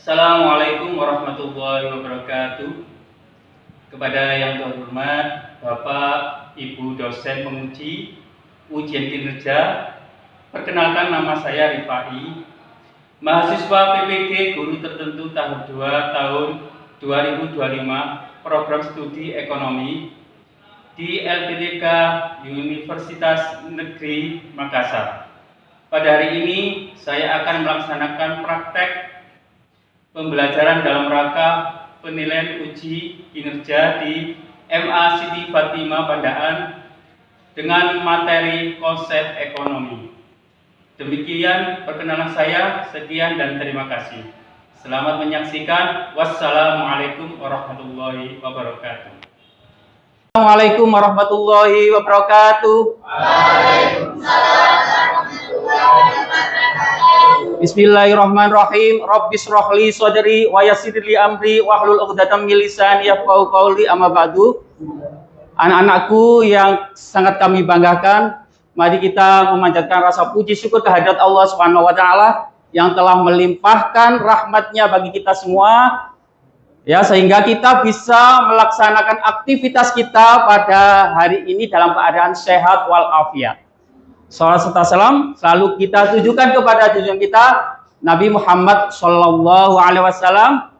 Assalamualaikum warahmatullahi wabarakatuh. Kepada yang terhormat Bapak Ibu dosen penguji ujian kinerja, perkenalkan nama saya Rifai, mahasiswa PPG Guru Tertentu tahun 2 tahun 2025 program studi ekonomi di LPTK Universitas Negeri Makassar. Pada hari ini saya akan melaksanakan praktek pembelajaran dalam rangka penilaian uji kinerja di MA Siti Fatimah Pandaan dengan materi konsep ekonomi. Demikian perkenalan saya, sekian dan terima kasih. Selamat menyaksikan. Wassalamualaikum warahmatullahi wabarakatuh. Assalamualaikum warahmatullahi wabarakatuh. Waalaikumsalam warahmatullahi wabarakatuh. Bismillahirrahmanirrahim. Rabbis shrahli sadri wa yassirli amri wahlul 'uqdatam min lisani yafqahu qawli, amma ba'du. Anak-anakku yang sangat kami banggakan, mari kita memanjatkan rasa puji syukur kehadirat Allah Subhanahu wa taala yang telah melimpahkan rahmatnya bagi kita semua, ya, sehingga kita bisa melaksanakan aktivitas kita pada hari ini dalam keadaan sehat walafiat. Salawat serta salam selalu kita tujukan kepada junjungan kita Nabi Muhammad Shallallahu Alaihi Wasallam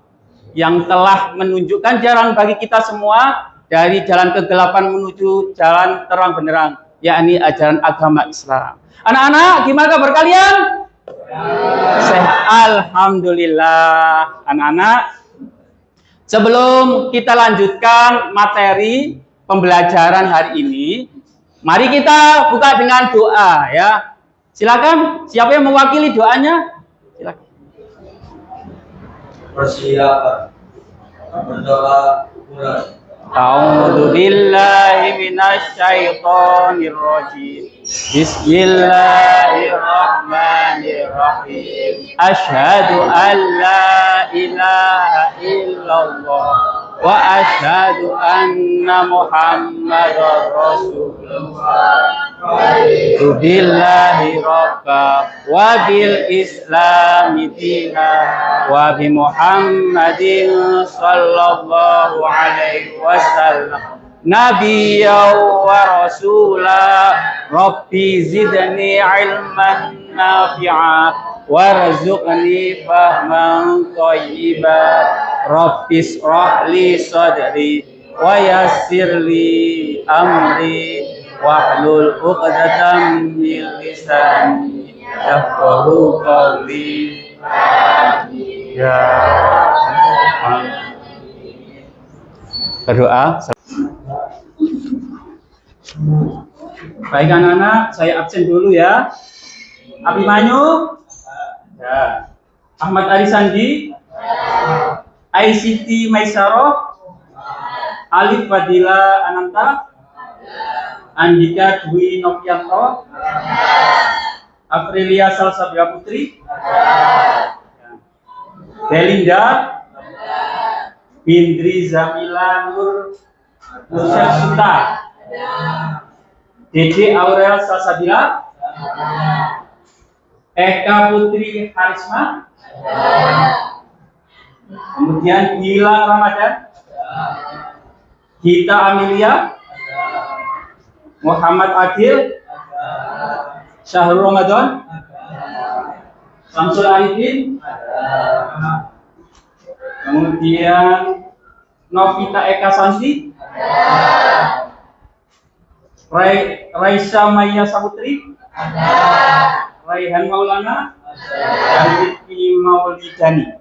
yang telah menunjukkan jalan bagi kita semua dari jalan kegelapan menuju jalan terang benderang, yakni ajaran agama Islam. Anak-anak, gimana kabar kalian? Sehat, alhamdulillah. Anak-anak, sebelum kita lanjutkan materi pembelajaran hari ini, mari kita buka dengan doa, ya. Silakan, siapa yang mewakili doanya? Silakan. Persilakan berdoa mulai. A'udzu billahi minasy syaithanir rajim. Bismillahirrahmanirrahim. Asyhadu an la ilaha illallah wa asyhadu anna Muhammadar Rasulullah. Billahi rabba wa bil islami dina wa bi Muhammadin sallallahu alaihi wasallam nabiyya wa rasula. Rabbi zidni ilman nafi'a warzuqni fahman thayyiba. Rabbi shrah li sadri wa yassir li amri wahlul 'uqdatam min lisani yafqahu qawli. Ya. Berdoa. Baik anak-anak, saya absen dulu ya. Abimanyu, ya. Ahmad Arisandi, Aisiti Maisaro, Alif Fadila Ananta, Andika Dwi Novianto, Aprilia Salsabila Putri, Belinda, Bindri Zamila Nur Syamsuta, Dede Aurel Salsabila, Eka Putri Harisma, kemudian Gilang Ramadan, Gita Amelia, Muhammad Adil, Syahrul Ramadan, Samsul Arifin, kemudian Novita Eka Santi, Raisa Maya Saputri, Raihan Maulana, dan Rizky Maulidani.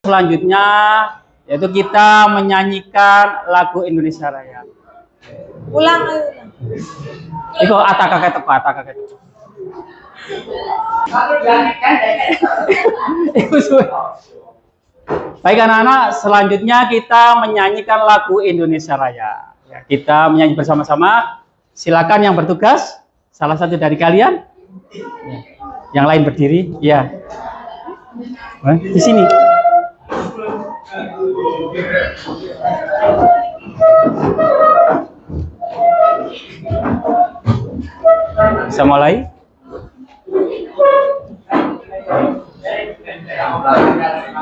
Selanjutnya yaitu kita menyanyikan lagu Indonesia Raya. Ulang. Itu atak teko. Baik anak-anak, selanjutnya kita menyanyikan lagu Indonesia Raya. Ya, kita menyanyi bersama-sama. Silakan yang bertugas, salah satu dari kalian. Ya. Yang lain berdiri, ya. Di sini. Bisa mulai?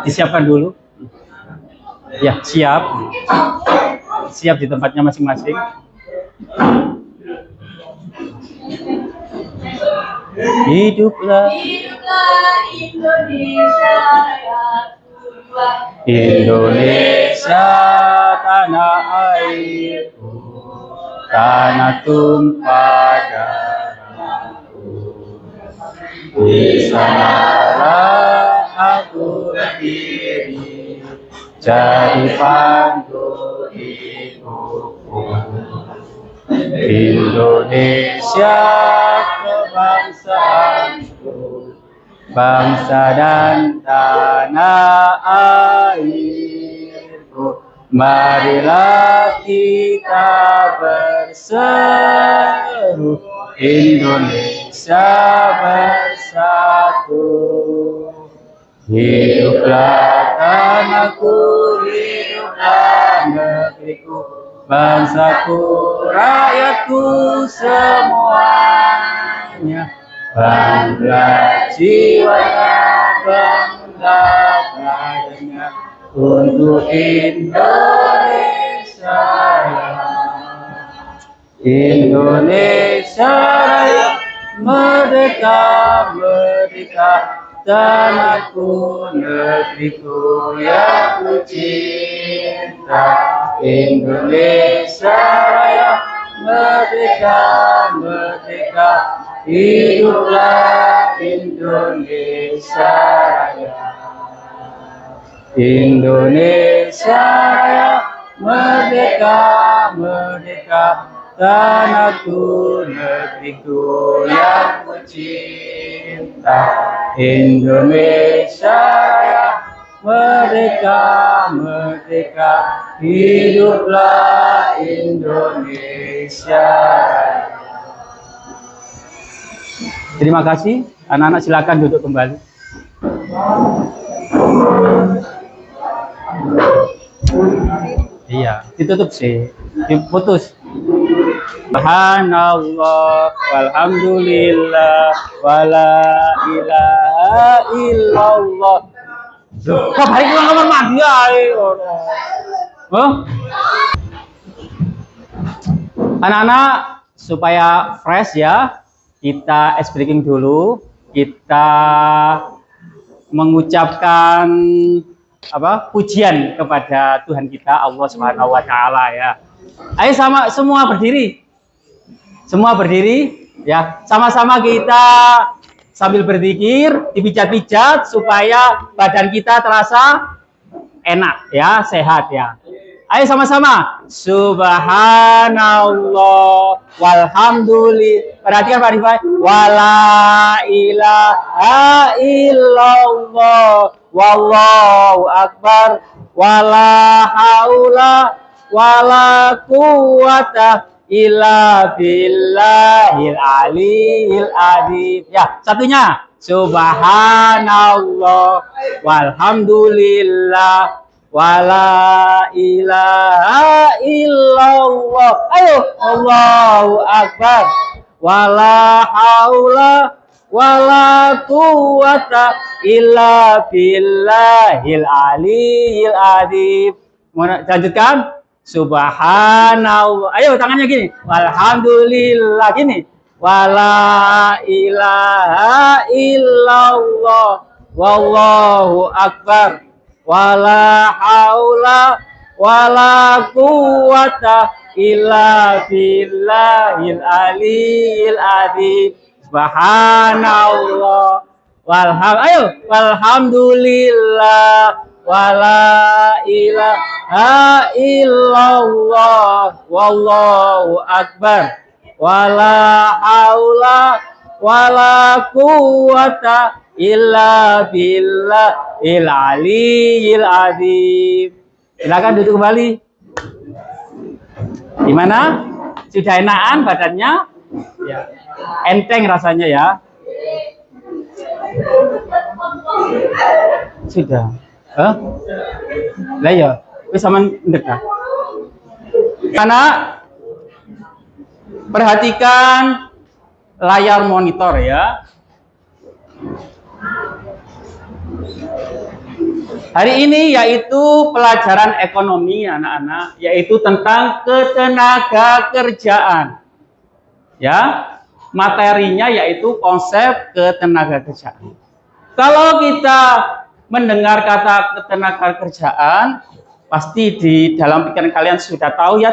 Disiapkan dulu. Ya, siap. Siap di tempatnya masing-masing. Hiduplah Indonesia Raya. Indonesia, tanah airku, tanah tumpah darahku. Di sanalah aku berdiri, jadi pandu hidupku. Indonesia kebangsaanku, bangsa dan tanah airku. Marilah kita berseru, Indonesia bersatu. Hiduplah tanahku, hiduplah negeriku, bangsaku, rakyatku semuanya. Bangunlah jiwanya, bangunlah badannya untuk Indonesia. Indonesia Raya, merdeka, merdeka, tanahku, negeriku yang ku cinta. Indonesia Raya, merdeka, merdeka, hiduplah Indonesia Raya. Indonesia Raya, merdeka, merdeka, tanahku, negeriku yang ku cinta. Indonesia Raya, merdeka, merdeka, hiduplah Indonesia Raya. Terima kasih. Anak-anak silakan duduk kembali. Iya, ditutup sih. Diputus. Subhanallah, walhamdulillah, wala ilaha illallah. Kok hari ini kamar mandi ae. Anak-anak supaya fresh ya, kita ice breaking dulu. Kita mengucapkan pujian kepada Tuhan kita Allah Subhanahu wa taala ya. Ayo semua berdiri. Semua berdiri ya. Sama-sama kita sambil berzikir, dipijat-pijat supaya badan kita terasa enak ya, sehat ya. Ayo sama-sama. Subhanallah walhamdulillah. Perhatikan Pak Rifai. Wala ilaha illallah wallahu akbar wala haula wala quwata illa billahil aliyil azim. Ya, satunya. Subhanallah walhamdulillah wala ilaha illallah. Ayo, Allahu akbar. Wala haula wala quwata illa billahil aliyil azim. Mau lanjutkan? Subhanallah. Ayo tangannya gini. Walhamdulillah gini. Wala ilaha illallah wallahu akbar. Wala haula wala quwata illa billahil aliyil azim. Subhanallah walhamdulillah wala ilaha illallah wallahu akbar. Wala haula wala quwata illa billahil aliyil azim. Silakan duduk kembali. Gimana? Sudah enakan badannya? Ya. Enteng rasanya ya. Sudah. Lah ya, wis sampean ndek. Karena perhatikan layar monitor ya. Hari ini yaitu pelajaran ekonomi anak-anak, yaitu tentang ketenaga kerjaan. Ya, materinya yaitu konsep ketenaga kerjaan. Kalau kita mendengar kata ketenaga kerjaan, pasti di dalam pikiran kalian sudah tahu ya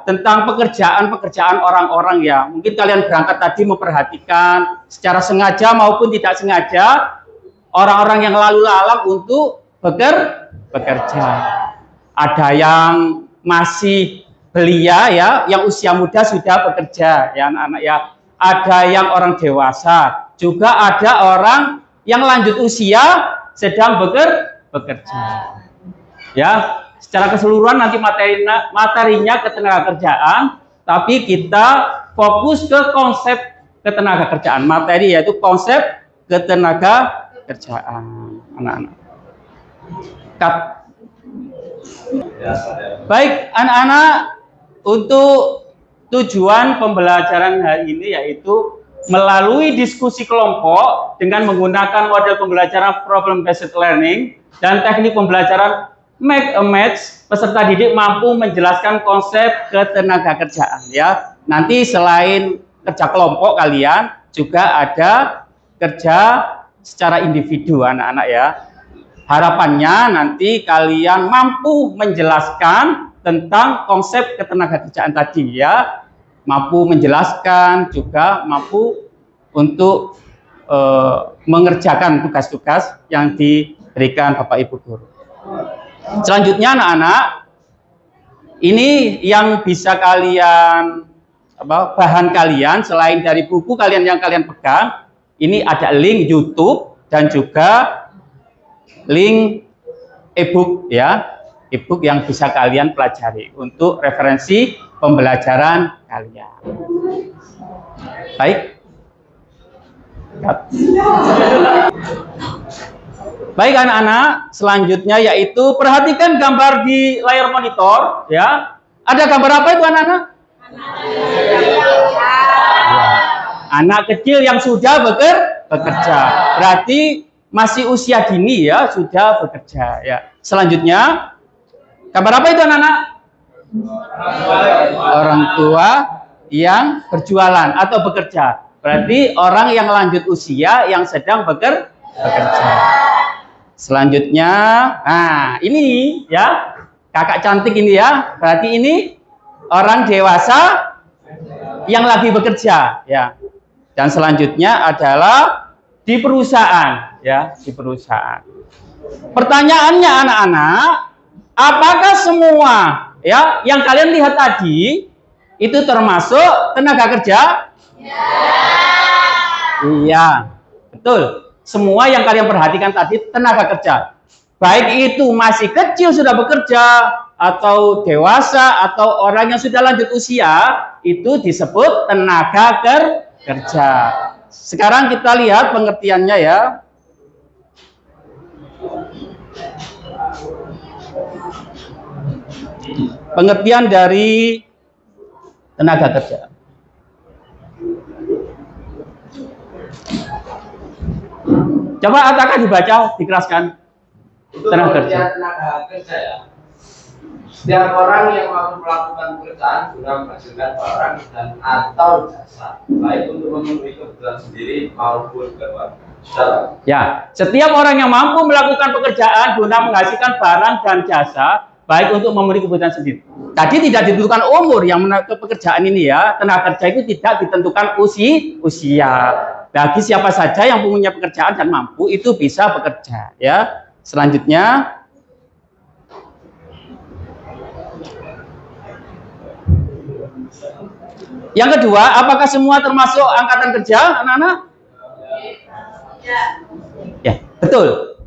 tentang pekerjaan orang-orang ya. Mungkin kalian berangkat tadi memperhatikan secara sengaja maupun tidak sengaja orang-orang yang lalu lalang untuk bekerja. Ada yang masih belia ya, yang usia muda sudah bekerja ya anak-anak ya. Ada yang orang dewasa, juga ada orang yang lanjut usia sedang bekerja. Ya, secara keseluruhan nanti materinya ketenaga kerjaan, tapi kita fokus ke konsep ketenaga kerjaan. Materi yaitu konsep ketenaga kerjaan anak-anak. Baik anak-anak, untuk tujuan pembelajaran hari ini yaitu melalui diskusi kelompok dengan menggunakan model pembelajaran problem based learning dan teknik pembelajaran make a match, peserta didik mampu menjelaskan konsep ketenaga kerjaan ya. Nanti selain kerja kelompok kalian juga ada kerja secara individu anak-anak ya. Harapannya nanti kalian mampu menjelaskan tentang konsep ketenaga kerjaan tadi ya. Mampu menjelaskan, juga mampu untuk mengerjakan tugas-tugas yang diberikan Bapak Ibu Guru. Selanjutnya anak-anak, ini yang bisa kalian bahan kalian selain dari buku kalian yang kalian pegang, ini ada link YouTube dan juga link e-book ya, e-book yang bisa kalian pelajari untuk referensi pembelajaran kalian. Baik. Baik anak-anak, selanjutnya yaitu perhatikan gambar di layar monitor ya. Ada gambar apa itu anak-anak? Anak kecil yang sudah bekerja. Berarti masih usia dini ya, sudah bekerja ya. Selanjutnya gambar apa itu anak-anak? Orang tua yang berjualan atau bekerja. Berarti orang yang lanjut usia yang sedang bekerja. Selanjutnya, nah ini ya, kakak cantik ini ya. Berarti ini orang dewasa yang lagi bekerja ya. Dan selanjutnya adalah di perusahaan ya, di perusahaan. Pertanyaannya anak-anak, apakah semua ya yang kalian lihat tadi itu termasuk tenaga kerja? Iya, betul. Semua yang kalian perhatikan tadi tenaga kerja. Baik itu masih kecil sudah bekerja, atau dewasa, atau orang yang sudah lanjut usia, itu disebut tenaga kerja. Sekarang kita lihat pengertiannya ya. Pengertian dari tenaga kerja. Coba apakah dibaca, dikeraskan? Tenaga kerja. Tenaga kerja ya. Setiap orang yang mampu melakukan pekerjaan guna menghasilkan barang dan atau jasa, baik untuk memenuhi kebutuhan sendiri maupun keluarga. Ya, setiap orang yang mampu melakukan pekerjaan guna menghasilkan barang dan jasa, baik untuk memenuhi kebutuhan sendiri. Tadi tidak ditentukan umur yang ke pekerjaan ini ya. Tenaga kerja itu tidak ditentukan usia. Bagi siapa saja yang punya pekerjaan dan mampu itu bisa bekerja ya. Selanjutnya yang kedua, apakah semua termasuk angkatan kerja anak-anak? Ya, betul.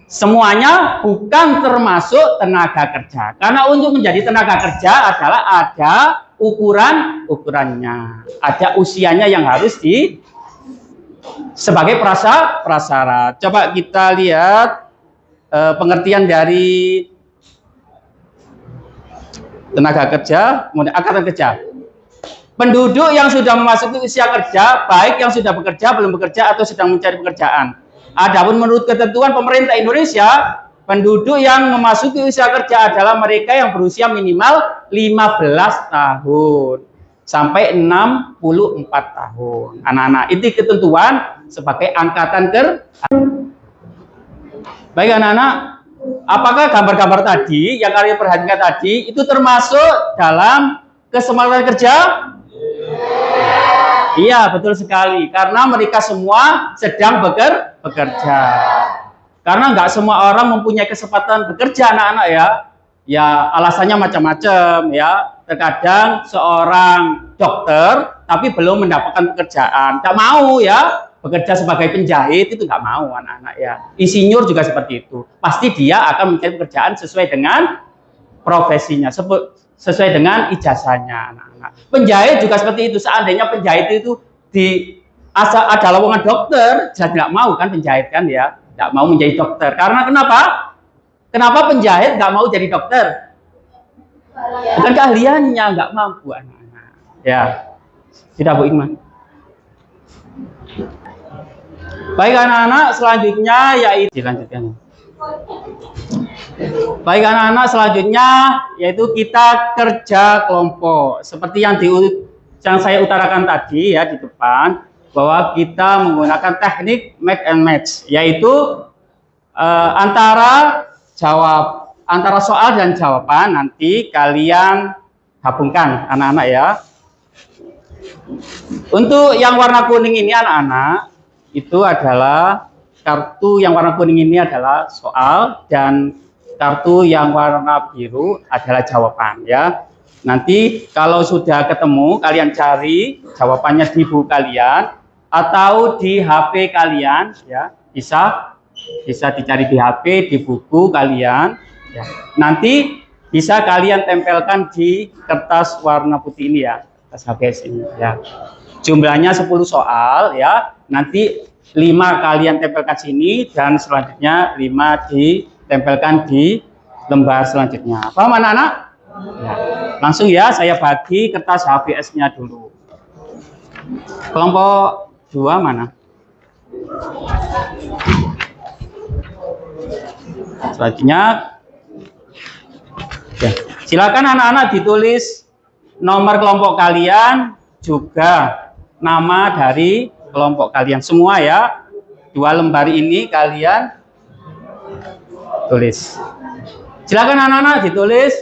Semuanya bukan termasuk tenaga kerja. Karena untuk menjadi tenaga kerja adalah ada ukurannya. Ada usianya yang harus sebagai prasyarat. Coba kita lihat pengertian dari tenaga kerja, kemudian angkatan kerja. penduduk yang sudah memasuki usia kerja, baik yang sudah bekerja, belum bekerja, atau sedang mencari pekerjaan. Adapun menurut ketentuan pemerintah Indonesia, penduduk yang memasuki usia kerja adalah mereka yang berusia minimal 15 tahun sampai 64 tahun. Anak-anak, itu ketentuan sebagai angkatan kerja. Baik anak-anak, apakah gambar-gambar tadi yang kalian perhatikan tadi itu termasuk dalam kesempatan kerja? Iya, betul sekali. Karena mereka semua sedang bekerja. Karena nggak semua orang mempunyai kesempatan bekerja, anak-anak ya. Ya, alasannya macam-macam ya. Terkadang seorang dokter tapi belum mendapatkan pekerjaan, nggak mau ya. Bekerja sebagai penjahit itu nggak mau anak-anak ya. Insinyur juga seperti itu. Pasti dia akan mencari pekerjaan sesuai dengan profesinya, sesuai dengan ijazahnya anak-anak. Penjahit juga seperti itu. Seandainya penjahit itu ada lowongan dokter, jelas tidak mau kan penjahit kan ya, tidak mau menjadi dokter. Karena kenapa? Kenapa penjahit nggak mau jadi dokter? Bukan keahliannya, nggak mampu anak-anak. Ya, tidak Bu Iman. Baik anak-anak, selanjutnya yaitu dilanjutkan. Baik anak-anak, selanjutnya yaitu kita kerja kelompok. Seperti yang saya utarakan tadi ya di depan, bahwa kita menggunakan teknik mix and match, yaitu antara soal dan jawaban nanti kalian gabungkan anak-anak ya. Untuk yang warna kuning ini anak-anak, itu adalah kartu yang warna kuning ini adalah soal, dan kartu yang warna biru adalah jawaban ya. Nanti kalau sudah ketemu, kalian cari jawabannya di buku kalian atau di HP kalian ya. Bisa dicari di HP, di buku kalian ya. Nanti bisa kalian tempelkan di kertas warna putih ini ya, kertas HVS ini ya. Jumlahnya 10 soal ya. Nanti 5 kalian tempelkan sini dan selanjutnya 5 ditempelkan di lembar selanjutnya. Paham anak-anak? Ya. Langsung ya, saya bagi kertas HVS-nya dulu. Kelompok 2 mana? Selanjutnya ya. Silakan anak-anak ditulis nomor kelompok kalian, juga nama dari kelompok kalian semua ya. 2 lembar ini kalian tulis. Silakan anak-anak ditulis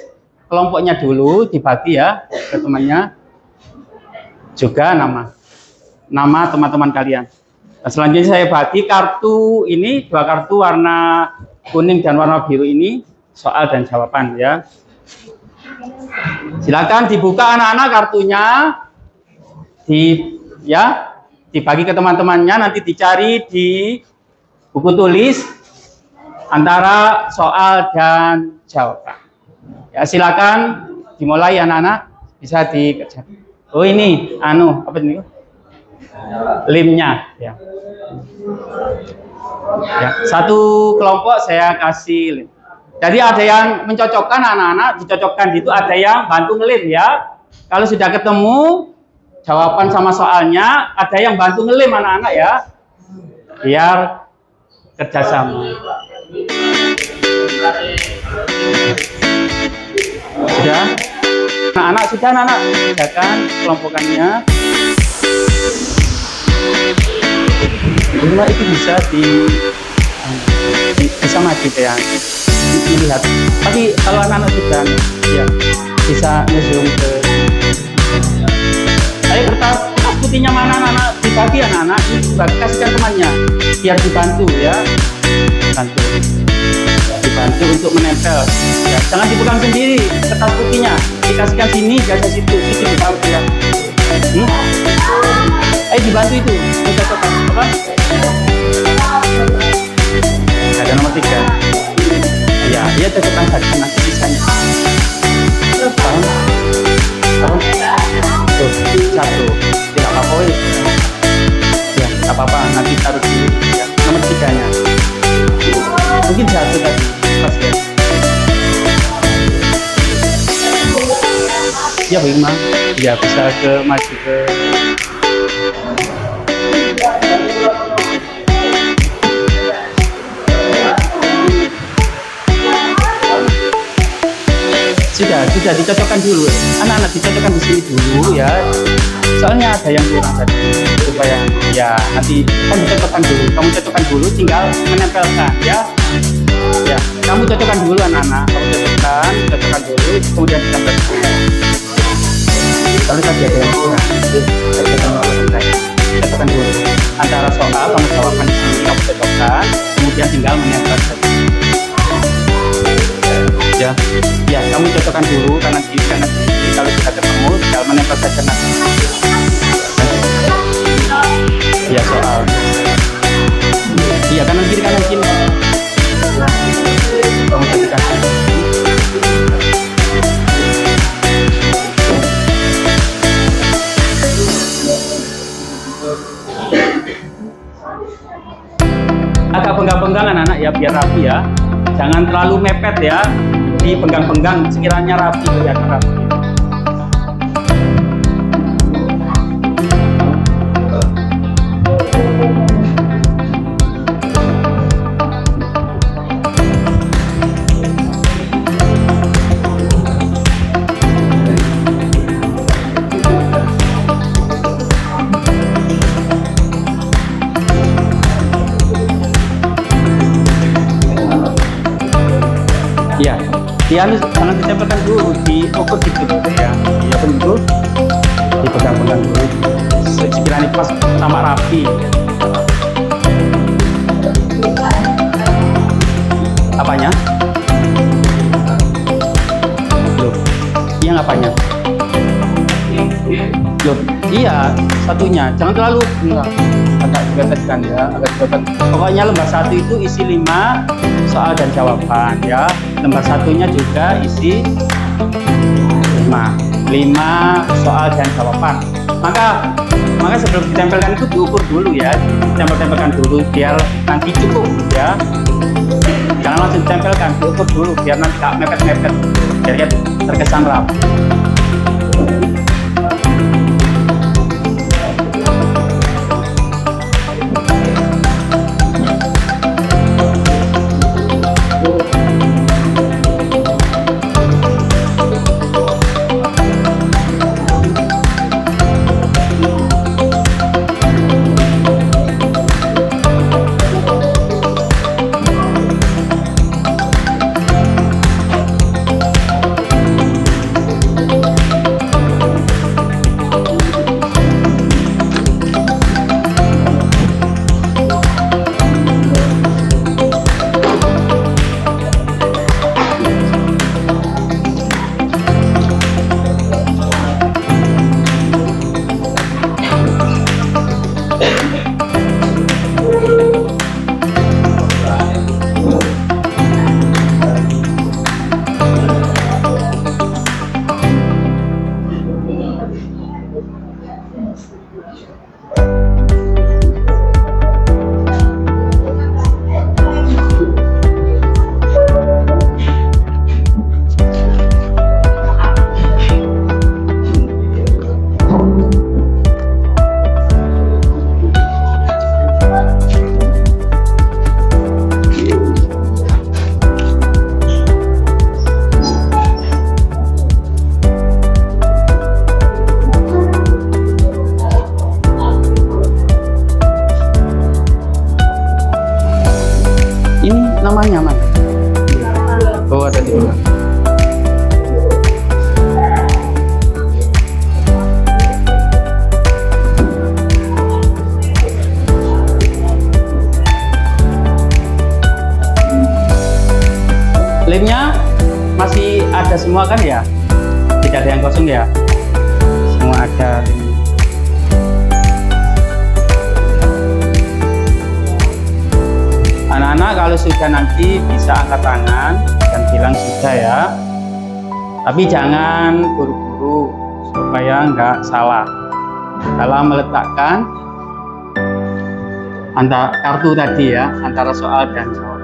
kelompoknya dulu, dibagi ya ke temannya, juga nama teman-teman kalian. Nah, selanjutnya saya bagi kartu ini, 2 kartu warna kuning dan warna biru ini, soal dan jawaban ya. Silakan dibuka anak-anak kartunya, dibagi ke teman-temannya, nanti dicari di buku tulis antara soal dan jawaban. Ya, silakan dimulai anak-anak, bisa dikerjakan. Oh ini, apa ini? Limnya ya. Ya, satu kelompok saya kasih lim. Jadi ada yang mencocokkan anak-anak, dicocokkan gitu, ada yang bantu ngelim ya. Kalau sudah ketemu jawaban sama soalnya, ada yang bantu ngelim anak-anak ya, biar kerjasama. Sudah? Anak-anak sudah anak-anak kerjakan kelompokannya. Rumah itu bisa bisa maju ya, dilihat. Tapi kalau anak-anak sudah ya bisa nge-zoom ke. Ayo kertas putihnya mana anak-anak, dibagi anak-anak, kasihkan temannya biar dibantu ya, dibantu untuk menempel ya. Jangan dipegang sendiri kertas putihnya, dikasihkan sini, jaga situ dibantu ya. Ayo dibantu itu, dicocokkan apa? Ada nomor 3 ya, dia cocokkan saja nanti sisanya. Paham? Tuh, 1 tidak apa-apa ya, tidak apa-apa, nanti taruh dulu ya. Nomor 3-nya mungkin 1 tadi pas ya. Ya Bima, ya bisa ke maju ke sudah dicocokkan dulu, anak-anak dicocokkan di sini dulu ya, soalnya ada yang kurang tadi, supaya ya nanti kamu cocokkan dulu, tinggal menempelkan ya. Ya, kamu cocokkan dulu anak-anak, kamu cocokkan dulu, kemudian ditempelkan. Kalau tadi ada yang kurang, cocokkan dulu antara soal kamu jawaban di sini, kamu cocokkan, kemudian tinggal menempelkan. Ya, kamu cocokkan dulu karena kalau kita ketemu tinggal menempel saja nanti. Ya soal. Iya kanan kiri. Ya, kamu cocokkan. Agak penggang-penggang anak-anak ya biar rapi ya. Jangan terlalu mepet ya. Dipenggang-penggang sekiranya rapi kelihatan rapi. Ya, jangan ditempelkan dulu, diukur dikit ya. Ya betul, dipegang-pegang dulu. Sekiranya pas tampak rapi. Apanya? Loh, yang apanya? Loh, iya satunya. Jangan terlalu agak dibebaskan ya, Pokoknya lembar 1 itu isi 5 soal dan jawaban ya. Lembar satunya juga isi 5 soal dan jawaban. Maka sebelum ditempelkan itu diukur dulu ya, tempelkan dulu biar nanti cukup ya. Jangan langsung ditempelkan, diukur dulu biar nanti gak mepet-mepet, biar terkesan rapi. Namanya mana? Oh ada di mana? Lemnya masih ada semua kan ya? Tidak ada yang kosong ya? Semua ada. Anak-anak kalau sudah nanti bisa angkat tangan dan bilang sudah ya. Tapi jangan buru-buru supaya nggak salah dalam meletakkan antara kartu tadi ya, antara soal dan jawaban.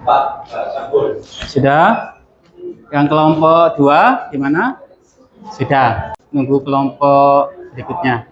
Pak Sabun. Sudah? Yang kelompok 2 gimana? Sudah. Nunggu kelompok berikutnya.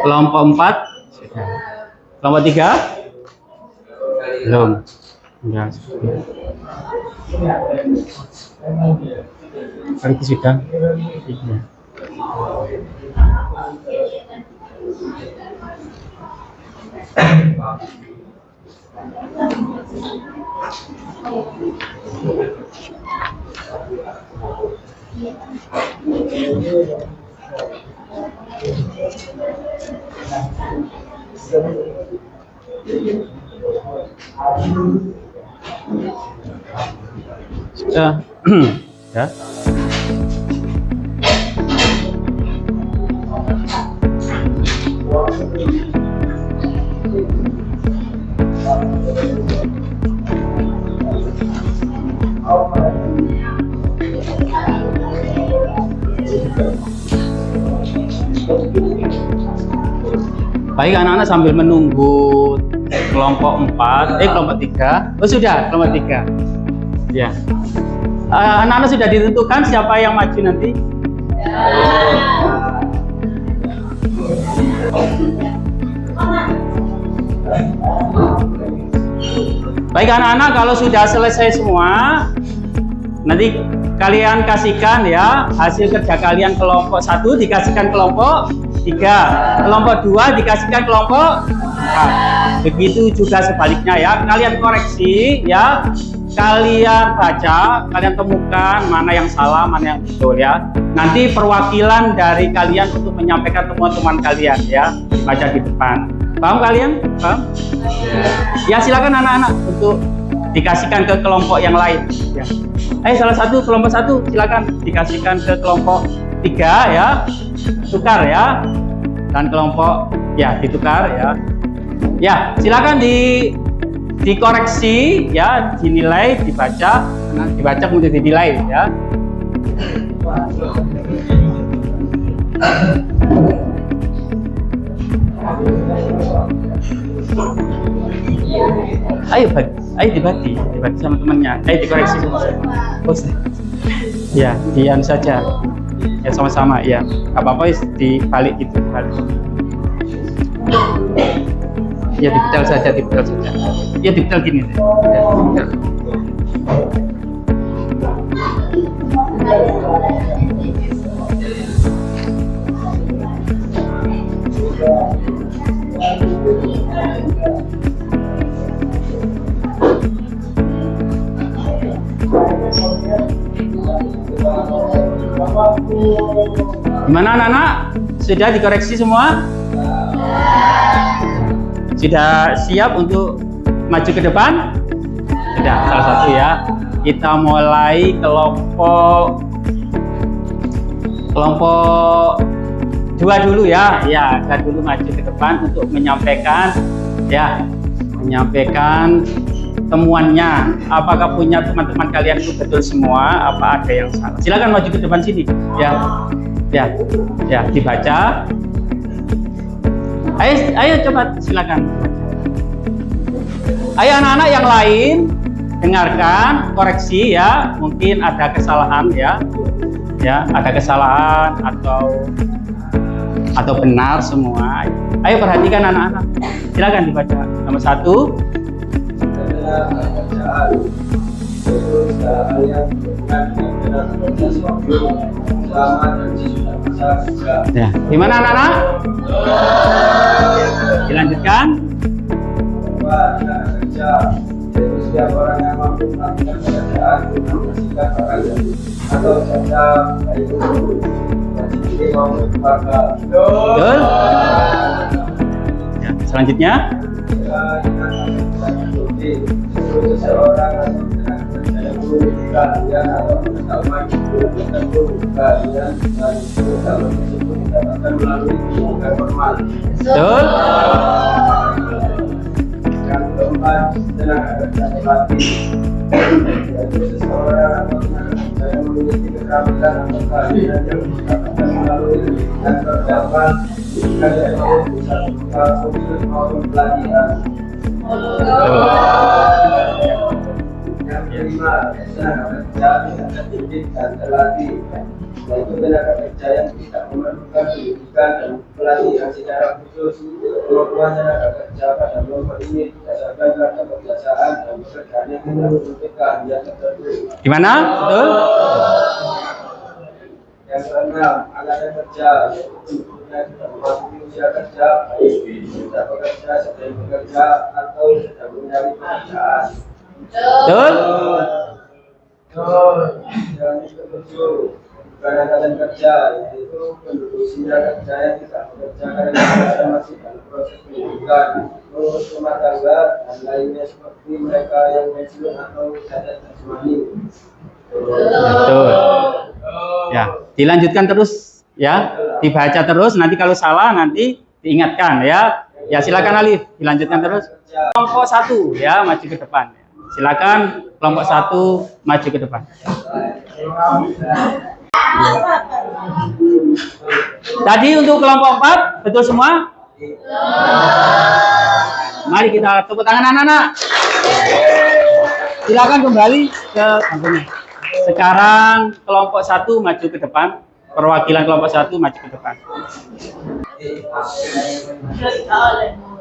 Kelompok 4 sudah. Kelompok 3 belum. Enggak. Kali itu sudah. Iya. Sudah. Ya. Baik anak-anak, sambil menunggu kelompok 4, kelompok 3. Oh sudah, kelompok 3. Ya. Anak-anak sudah ditentukan siapa yang maju nanti? Baik anak-anak, kalau sudah selesai semua, nanti kalian kasihkan ya hasil kerja kalian. Kelompok 1 dikasihkan kelompok 3, kelompok 2 dikasihkan kelompok 4. Begitu juga sebaliknya ya. Kalian koreksi ya, kalian baca, kalian temukan mana yang salah, mana yang betul ya. Nanti perwakilan dari kalian untuk menyampaikan temuan-temuan kalian ya, dibaca di depan. Paham kalian? Paham? Ya silakan anak-anak untuk dikasihkan ke kelompok yang lain ya. Salah satu kelompok 1 silakan dikasihkan ke kelompok 3 ya, tukar ya, dan kelompok ya ditukar ya. Ya silakan dikoreksi ya, dinilai, dibaca, dibaca kemudian dinilai ya. Ayo dibagi sama temannya. Ayo dikoreksi semua. Ya, diam saja. Ya sama-sama ya. Apa-apa dibalik gitu, balik. Ya dipedal saja. Ya dipedal gini deh. Ya, dipedal. Gimana anak-anak? Sudah dikoreksi semua? Sudah siap untuk maju ke depan? Sudah, salah satu ya. kita mulai kelompok 2 dulu ya. Ya, kita dulu maju ke depan untuk menyampaikan temuannya. Apakah punya teman-teman kalian itu betul semua? Apa ada yang salah? Silakan maju ke depan sini. Ya, dibaca. Ayo coba silakan. Ayo anak-anak yang lain dengarkan, koreksi ya. Mungkin ada kesalahan ya, ada kesalahan atau benar semua. Ayo perhatikan anak-anak. Silakan dibaca. Nomor 1. Ya, gimana anak-anak? Dilanjutkan. Setiap orang yang mampu melakukan pekerjaan mengamalkan orang atau saja itu sendiri maupun keluarga. Betul. Ya, selanjutnya. Seseorang yang keahlian atau pengetahuan tertentu keahlian dan pengetahuan tersebut didapatkan melalui pendidikan formal. Betul. Yang keempat, tenaga kerja pelatih, yaitu seseorang atau tenaga kerja yang memiliki keterampilan atau keahlian yang didapatkan melalui pendidikan perjalanan bisa berupa kursus maupun pelatihan. Yang kelima, tenaga kerja tidak terdidik dan terlatih, yaitu tenaga kerja yang tidak memerlukan pendidikan dan pelatihan secara khusus. Kemampuan tenaga kerja pada kelompok ini berdasarkan pada kebiasaan dan pekerjaan yang tidak menuntut keahlian tertentu. Gimana? Betul? Yang keenam, angkatan kerja bentuknya tidak memasuki usia kerja, baik sudah bekerja, sedang bekerja, atau sedang mencari pekerjaan. Betul? Yang ketujuh, bukan angkatan kerja, yaitu penduduk usia kerja yang tidak bekerja karena masih dalam proses pendidikan, lulus rumah tangga, dan lainnya seperti mereka yang pensiun atau cacat jasmani. Betul. Ya, dilanjutkan terus ya, dibaca terus. Nanti kalau salah nanti diingatkan ya. Ya silakan Alif, dilanjutkan terus. Kelompok 1 ya, maju ke depan. Silakan kelompok 1 maju ke depan. Tadi untuk kelompok 4 betul semua? Mari kita tepuk tangan anak-anak. Silakan kembali ke bangkunya. Sekarang kelompok 1 maju ke depan. Perwakilan kelompok 1 maju ke depan.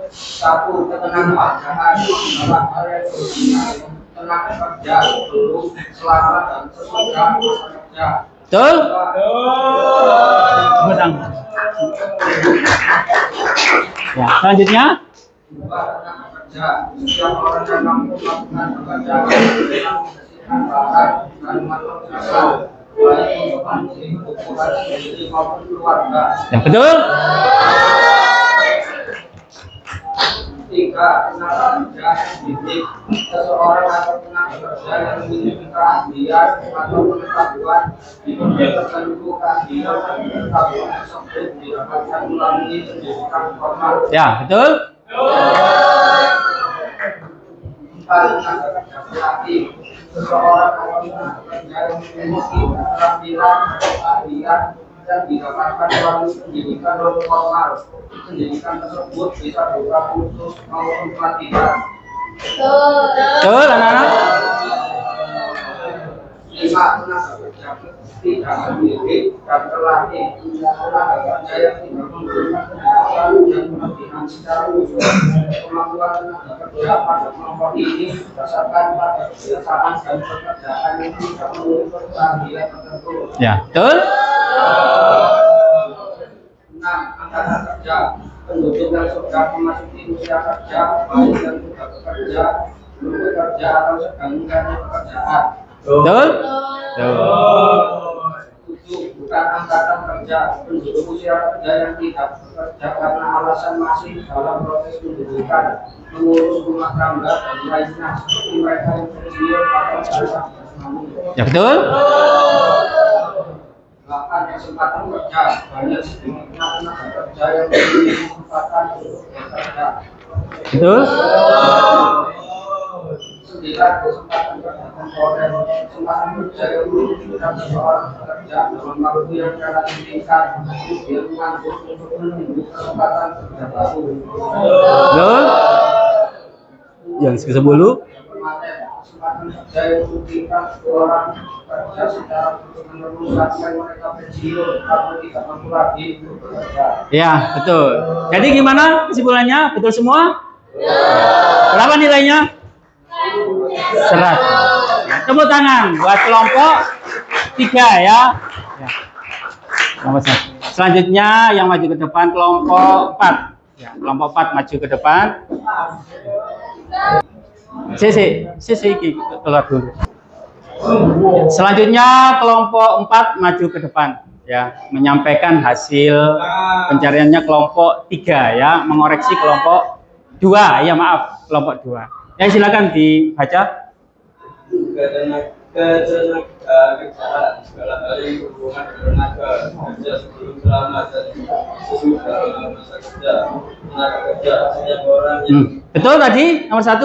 1. Ketenangan tenaga kerja belum selamat dan sesudah masa kerja. Betul? Betul. Ya, selanjutnya. 2. Tenaga kerja setiap orang yang mampu melakukan pekerjaan membersihkan barang dan mengatur jasa, baik untuk kebutuhan sendiri maupun keluarga. Yang betul? 3. Tenaga kerja didik seseorang atau tenaga kerja yang memiliki keahlian atau pengetahuan di bidang tertentu. Keahlian dan pengetahuan tersebut didapatkan melalui pendidikan formal. Ya, betul? 4. Tenaga kerja pelatih seseorang atau tenaga kerja yang memiliki keterampilan atau keahlian yang didapatkan melalui pendidikan non formal. Pendidikan tersebut bisa berupa kursus maupun pelatihan. Betul, anak-anak? 5. Tenaga kerja tidak terdidik dan terlatih tenaga kerja yang tidak memberikan pendidikan dan pelatihan secara khusus. Kemampuan tenaga kerja pada kelompok ini berdasarkan pada kebiasaan dan pekerjaan yang tidak menuntut keahlian tertentu. Ya, betul? 6. Angkatan kerja penduduk yang sudah memasuki usia kerja, baik yang sudah bekerja, belum bekerja, atau sedang mencari pekerjaan. Betul? 7. Bukan angkatan kerja penduduk usia kerja yang tidak bekerja karena alasan masih dalam proses pendidikan, mengurus rumah tangga dan lainnya, seperti mereka yang pensiun atau cacat Ya betul. 8. Kesempatan kerja. Banyak sedikitnya tenaga kerja yang memiliki kesempatan untuk bekerja. Betul. 9. Kesempatan kerja temporer. Kesempatan kerja yang memungkinkan seseorang bekerja dalam waktu yang relatif singkat di lingkungan khusus untuk menunggu kesempatan kerja baru. Betul. Yang ke-10. Kesempatan kerja yang memungkinkan seseorang bekerja secara terus-menerus sampai mereka pensiun atau tidak mampu lagi bekerja. Ya, betul. Jadi gimana kesimpulannya? Betul semua? Berapa nilainya? 100. Ya, tepuk tangan buat kelompok 3 ya. Ya. Kelompok 1. Selanjutnya yang maju ke depan kelompok 4. Ya, kelompok 4 maju ke depan. Sisi keluar dulu. Selanjutnya kelompok 4 maju ke depan ya, menyampaikan hasil pencariannya kelompok 3 ya, mengoreksi kelompok 2 ya, maaf, kelompok 2. Ya, silakan dibaca. Ketenagaan segala hal yang berhubungan dengan tenaga kerja sebelum, selama, dan sesudah masa kerja. Tenaga kerja setiap orang yang Betul tadi nomor 1.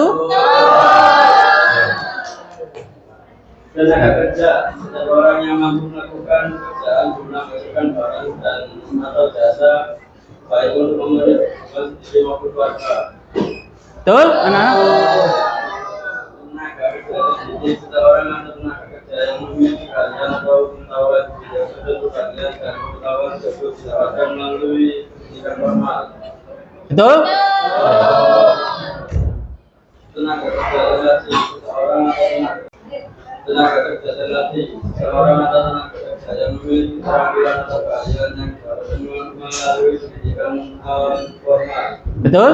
tenaga kerja setiap orang yang mampu melakukan pekerjaan guna menghasilkan barang dan atau jasa baik untuk memenuhi kebutuhan sendiri maupun keluarga. Betul, anak. Tenaga kerja jadi seseorang atau tenaga kerja yang memiliki keahlian atau pengetahuan di bidang tertentu. Keahlian dan pengetahuan tersebut didapatkan melalui pendidikan formal. Betul. Tenaga kerja relasi seseorang atau tenaga kerja relasi seorang atau tenaga kerja yang memiliki keterampilan atau keahlian yang didapatkan melalui pendidikan formal. Betul.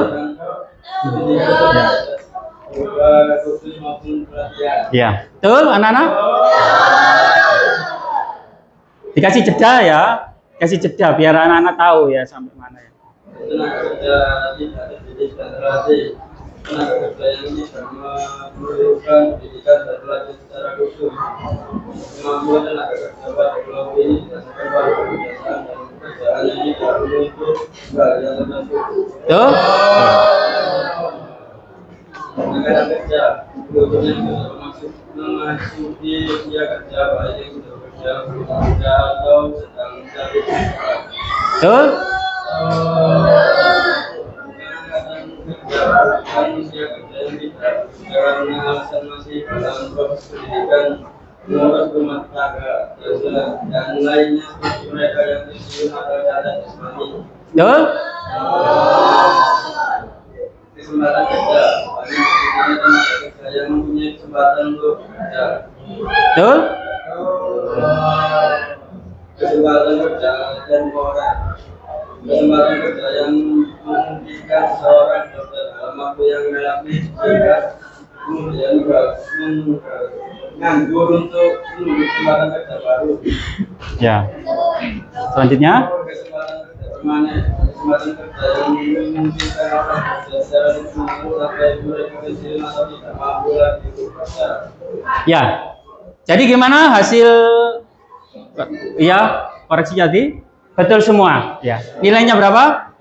Pendidikan khusus maupun pelatihan. Ya, betul anak-anak. Dikasih jeda ya, kasih jeda biar anak-anak tahu ya sampai mana ya. Tenaga kerja tidak terdidik dan terlatih. Tenaga kerja yang tidak memerlukan pendidikan dan pelatihan secara khusus. Kemampuan tenaga kerja pada kelompok ini didasarkan pada kebiasaan dan pekerjaan yang tidak menuntut keahlian tertentu. Betul. Tenaga kerja kebutuhan sudah memasuki usia kerja baik yang sudah bekerja atau sedang mencari kerja. Betul. Kerja usia kerja yang tidak karena alasan masih dalam proses pendidikan, mengurus rumah tangga dan lainnya seperti mereka yang pensiun atau cacat jasmani. Betul. Kesempatan kerja bagi tenaga kerja yang mempunyai kesempatan untuk bekerja. Betul. Kesempatan kerja temporer. Kesempatan kerja yang memungkinkan seorang dokter dalam waktu yang relatif singkat kemudian menganggur untuk menunggu kesempatan kerja baru. Ya. Selanjutnya. Kesempatan kerja permanen. Kesempatan kerja yang memungkinkan orang bekerja secara terus-menerus sampai mereka pensiun atau tidak mampu lagi bekerja. Ya. Jadi gimana hasil ya koreksi tadi? Betul semua. Ya. Nilainya berapa?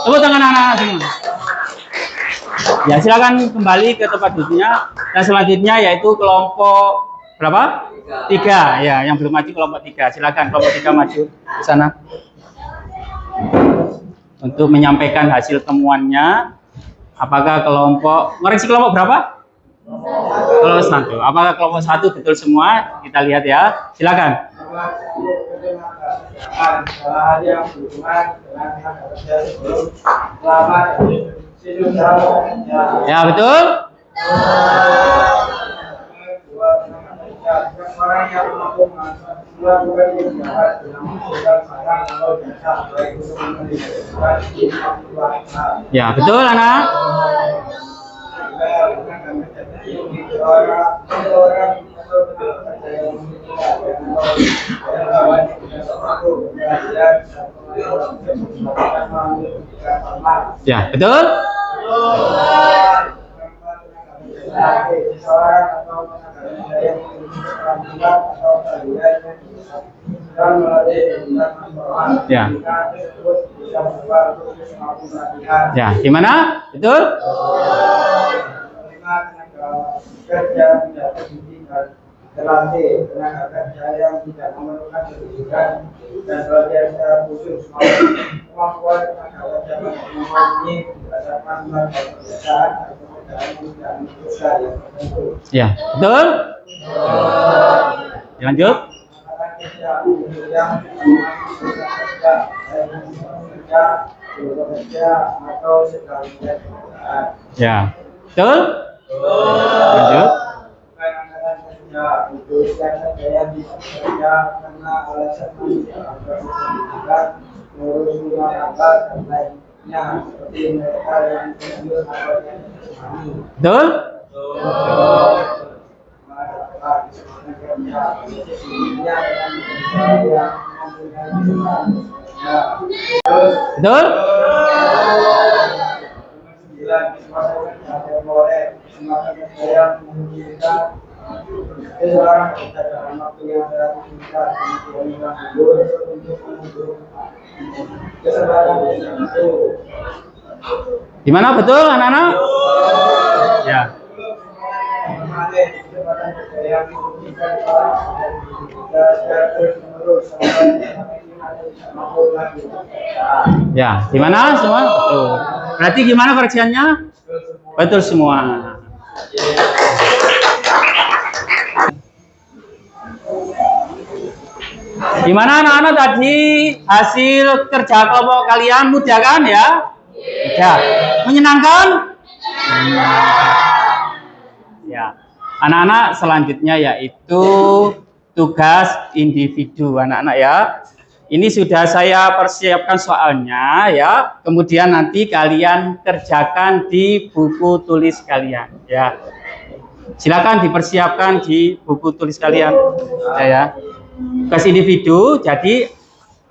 Tepuk tangan anak-anak semua. Ya, silakan kembali ke tempat duduknya. Dan selanjutnya yaitu kelompok berapa? 3. Ya, yang belum maju kelompok 3. Silakan kelompok 3 maju ke sana. Untuk menyampaikan hasil temuannya. Apakah kelompok koreksi kelompok berapa? Kelompok 1. Apakah kelompok 1 betul semua? Kita lihat ya. Silakan. Kesalahan yang berhubungan dengan tenaga kerja sebelum, selama, dan sesudah bekerja. Ya, betul. Kedua, tenaga kerja orang yang mampu melakukan kegiatan yang menghasilkan barang atau jasa baik untuk memenuhi kebutuhan hidup keluarga. Ya, betul anak. Ya, betul. Seorang atau tenaga kerja yang kalian dan melatih tingkat manfaat Ya. tersebut bisa berubah khusus maupun latihan. Ya, gimana? Betul? Kelima, tenaga kerja tidak pendidikan terlatih, tenaga kerja yang tidak memerlukan pendidikan dan pelatihan secara khusus maupun kemampuan tenaga kerja memenuhi berdasarkan pada pekerjaan atau pekerjaan yang tidak memutuskan yang tertentu. Ya, betul? Lanjut. Atau sekalian pekerjaan. Ya, betul? Lanjut. Memutuskan saya bisa bekerja karena alasan pendidikan, ngurus rumah tangga dan lainnya seperti mereka yang pensiun atau yang bersuami. Betul? Betul? Gimana, betul anak-anak? Ya. Ya, gimana semua? Betul. Berarti gimana koreksiannya? Betul semua. Gimana anak-anak tadi hasil kerja kelompok kalian, mudah kan ya? Mudah. Menyenangkan? Ya. Anak-anak selanjutnya yaitu tugas individu anak-anak ya. Ini sudah saya persiapkan soalnya ya. Kemudian nanti kalian kerjakan di buku tulis kalian ya. Silakan dipersiapkan di buku tulis kalian ya. Tugas individu, jadi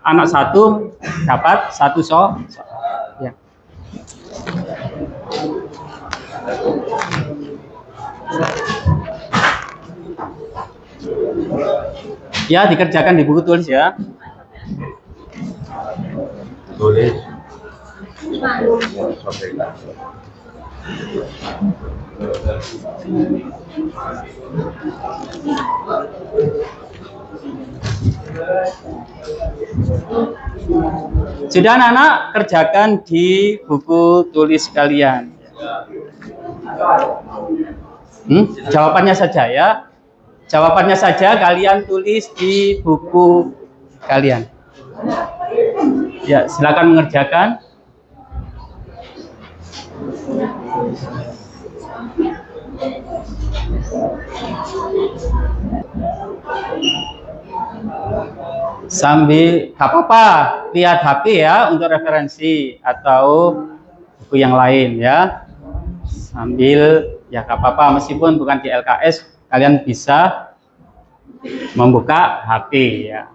anak satu dapat satu soal ya. Ya, dikerjakan di buku tulis ya. Tulis. Sudah anak-anak kerjakan di buku tulis kalian. Jawabannya saja ya. Jawabannya saja kalian tulis di buku kalian. Ya, silakan mengerjakan. Sambil, gak apa-apa, lihat HP ya untuk referensi atau buku yang lain ya. Sambil, ya gak apa-apa, meskipun bukan di LKS, kalian bisa membuka HP ya.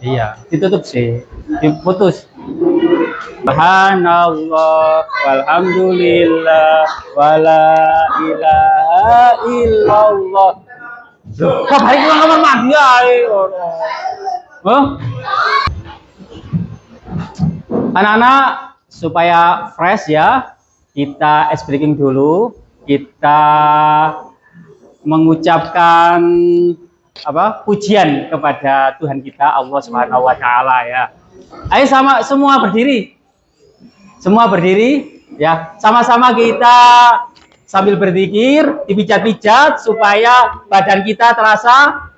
Iya, ditutup sih, diputus. Subhanallah, walhamdulillah, wala ilaha illallah. Loh, kok hari itu ngomong mandi ae. Oh. Anak-anak, supaya fresh ya, kita ice breaking dulu. Kita mengucapkan apa? Pujian kepada Tuhan kita Allah Subhanahu wa taala ya. Ayo sama semua berdiri. Semua berdiri ya. Sama-sama kita sambil berzikir, dipijat-pijat supaya badan kita terasa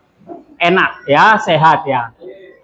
enak ya, sehat ya.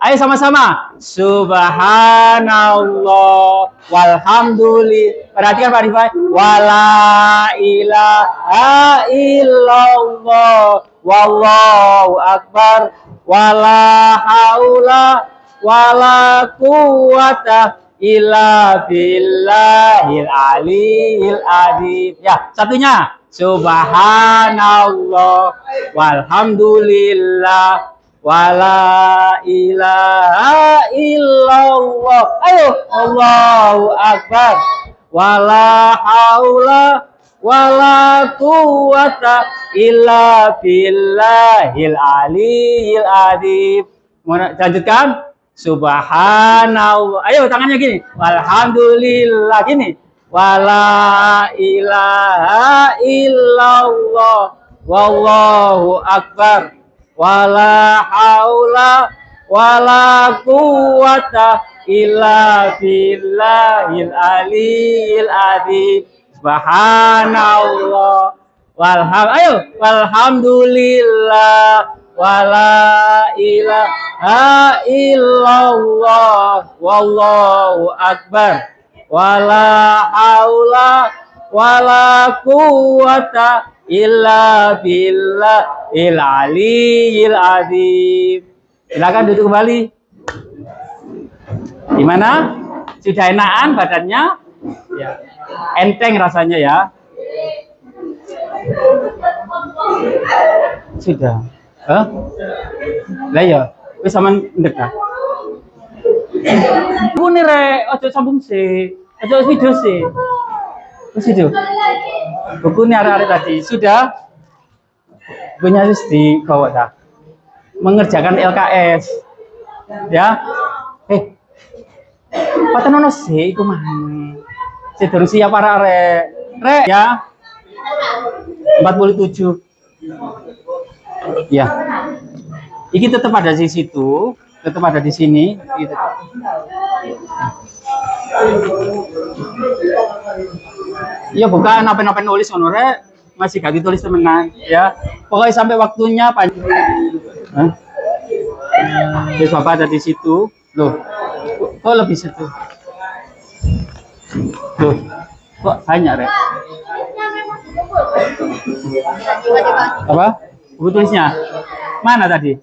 Ayo sama-sama. Subhanallah walhamdulillah. Perhatikan Pak Rifai. Wala ilaha illallah wallahu akbar wala haula wala quwata illa billahil aliyil adzim. Ya, satunya. Subhanallah walhamdulillah wala ilaha illallah. Ayo, Allahu akbar. Wala haula wala quwata illa billahil aliyil adzim. Lanjutkan. Subhanallah. Ayo tangannya gini. Walhamdulillah gini. Wala ilaha illallah wallahu akbar wala haula wala quwata illa billahil aliyil adzim. Subhanallah walhamdulillah wala ilaha illallah wallahu akbar wala haula wala quwata illa billahil aliyil adzim. Silakan duduk kembali. Gimana? Sudah enakan badannya? Ya. Enteng rasanya ya. Sudah. Lah ya, wis sampean ndek ta. Bune rek, aja sambung sih. Aja video sih. Wis video. Bukunya arek-arek tadi sudah. Bukunya wis dibawa ta. Mengerjakan LKS. Ya. Patenono sih iku mah. Sedurung siap arek-arek. Rek ya. 47. Ya. Iki tetap ada di situ, tetap ada di sini gitu. Ya bukan apa-apa nulis ngono rek, masih gak ditulis temenan ya. Pokoknya sampai waktunya panjang. Terus Bapak ada di situ. Loh. Kok lebih situ? Loh. Kok banyak rek? Apa? Buku tulisnya? Mana tadi?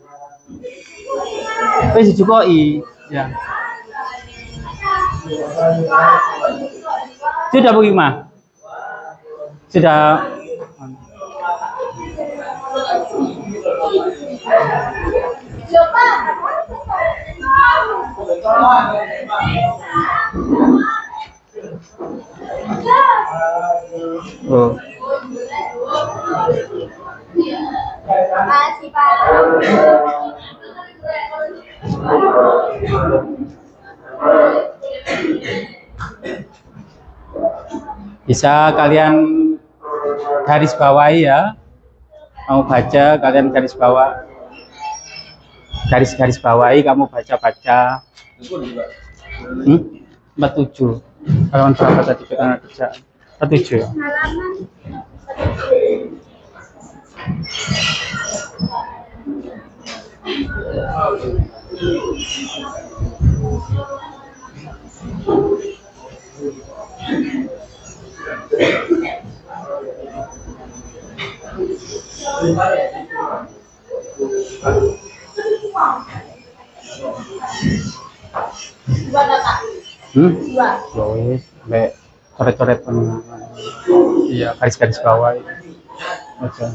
Wis dijukoi. Ya. Sudah Bu Hikmah? Sudah. Oh. Makasih, Pak. Bisa kalian garis bawahi ya. Mau baca kalian garis bawah. Garis bawahi kamu baca-baca. 47. Kalau berapa tadi kita kerja? 47 ya. Dua. Wis, mbek coret-coret iya garis-garis bawah itu. Aja.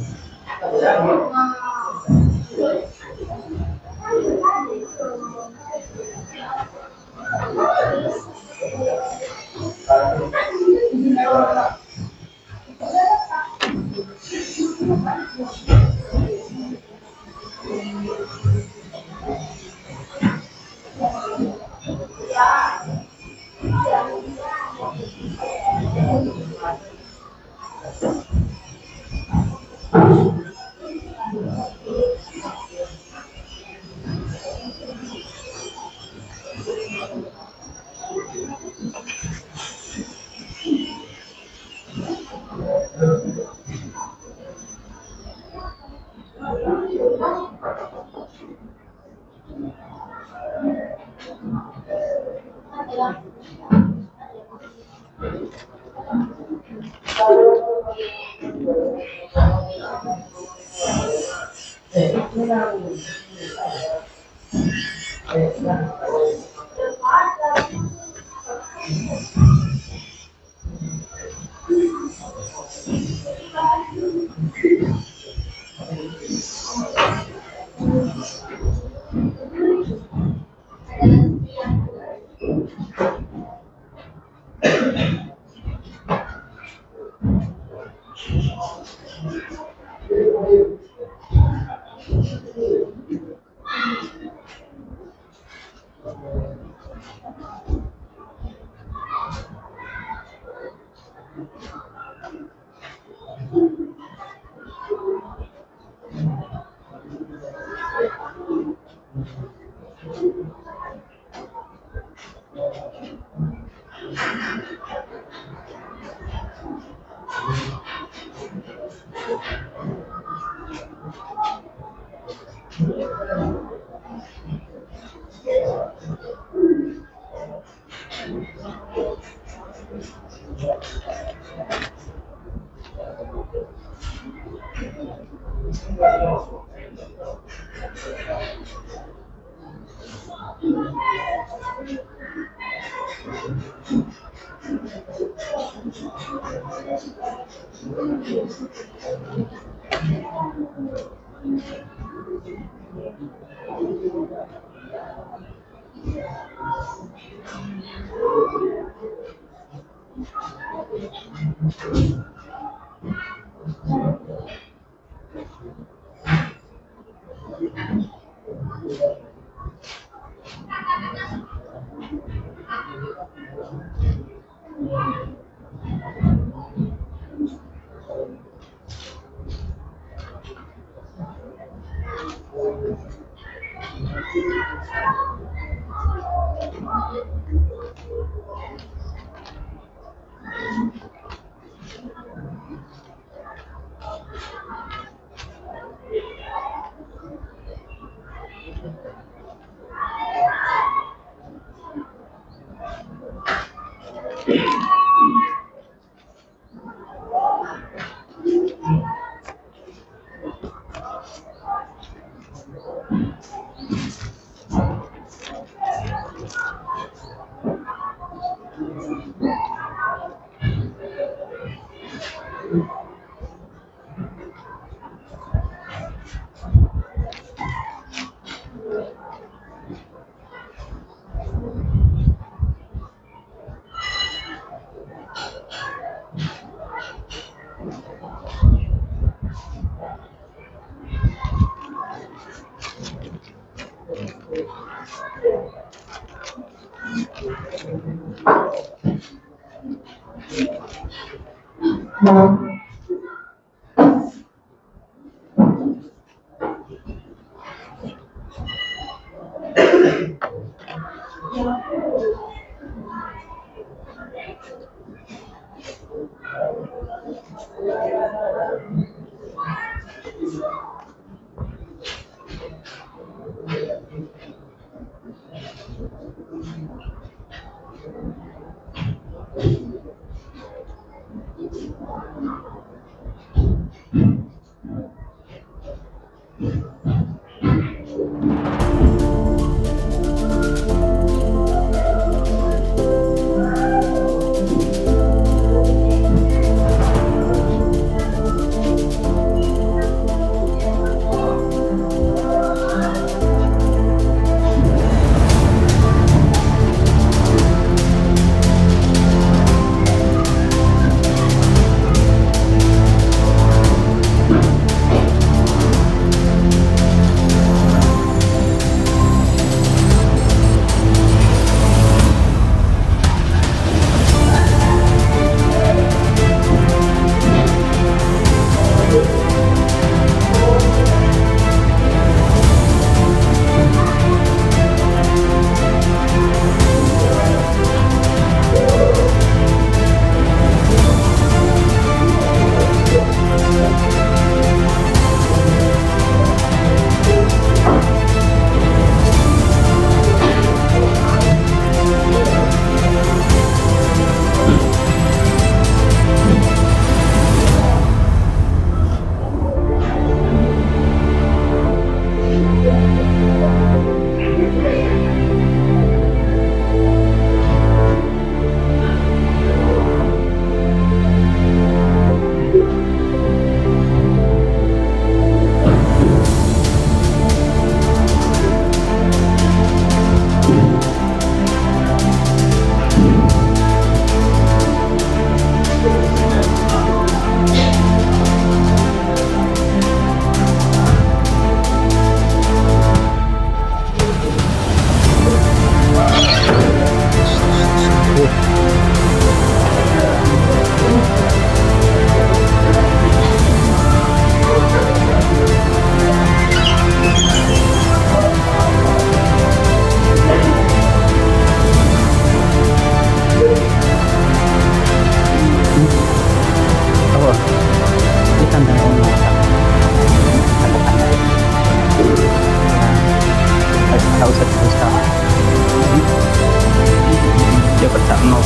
bercak nol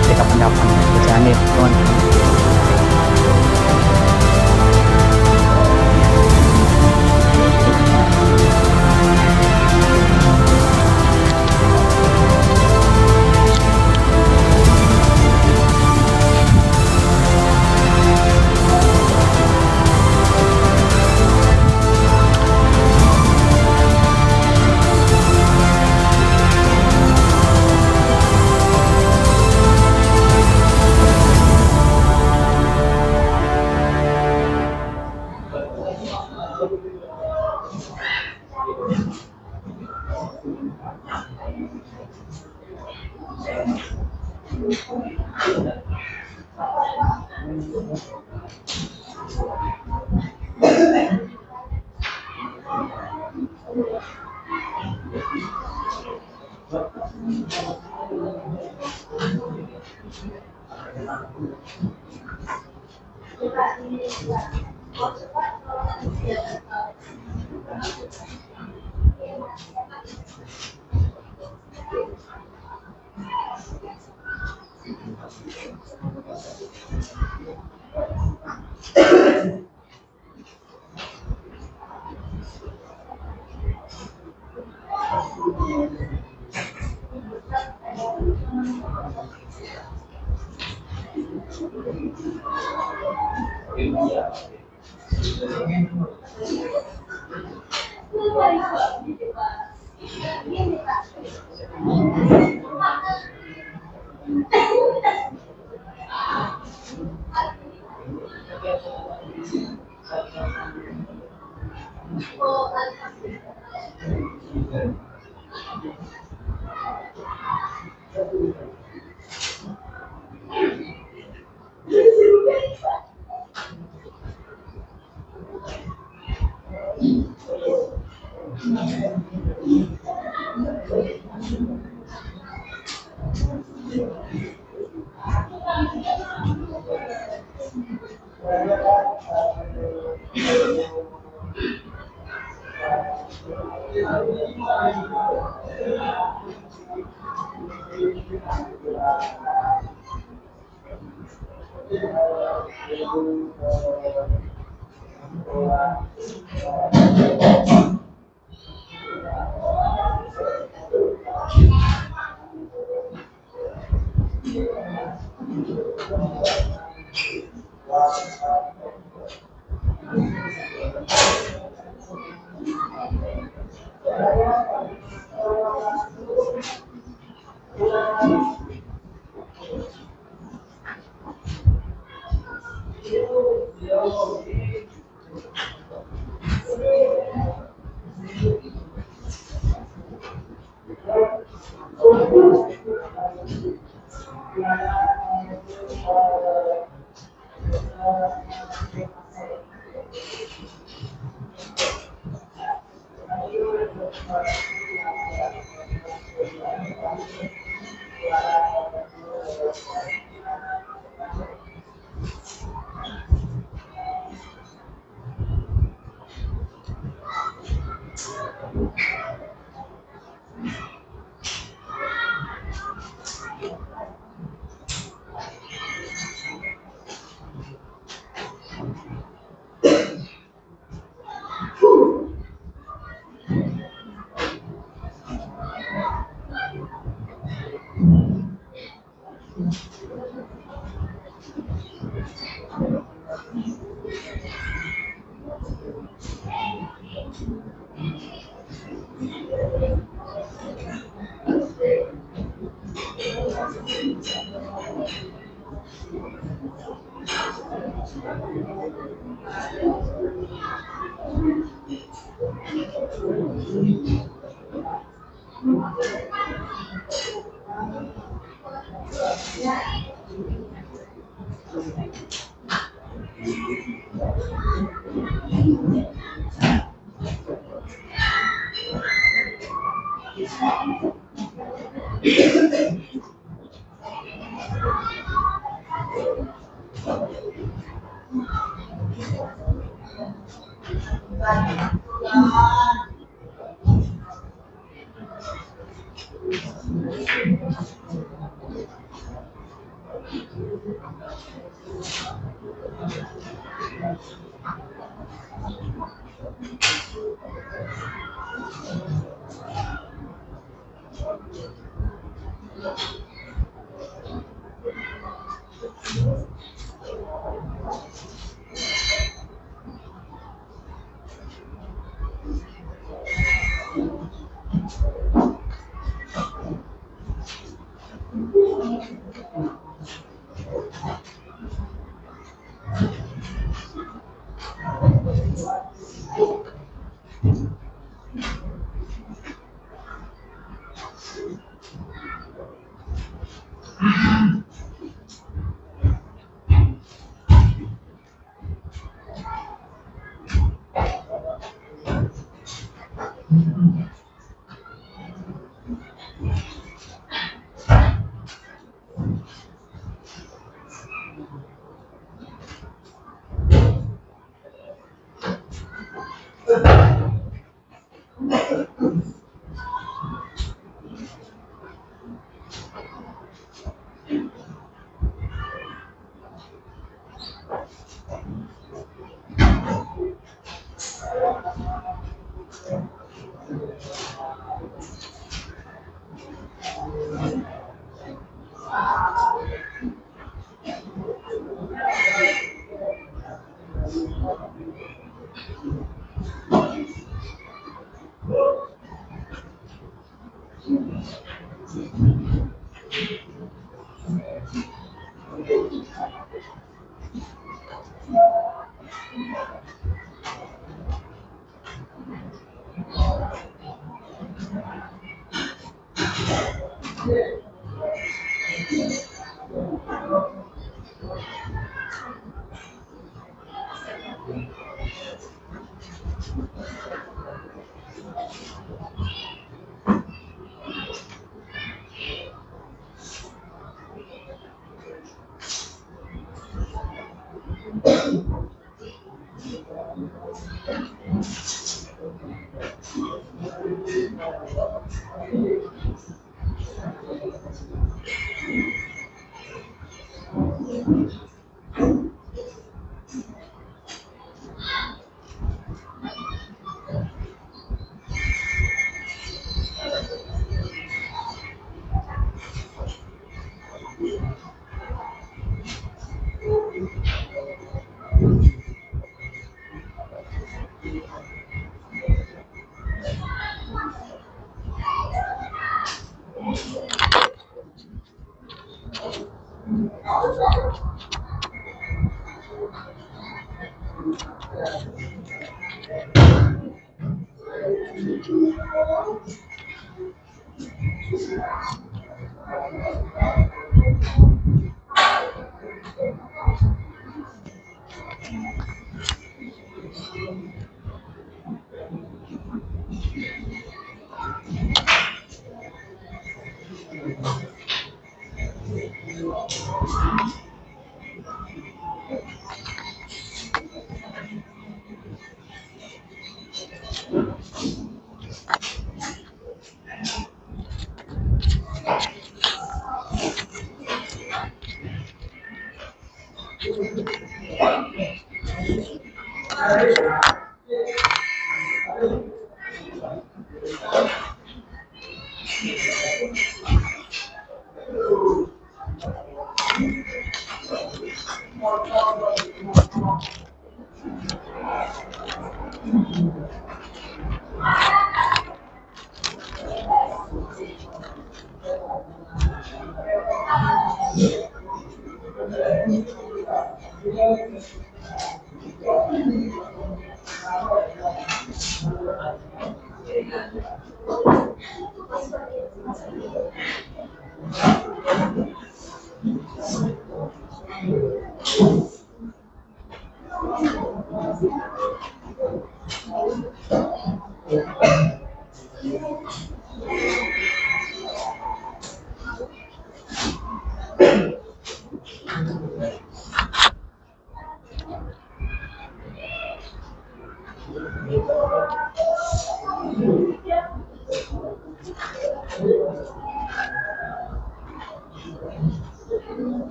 ketika pendapat kerjaan teman.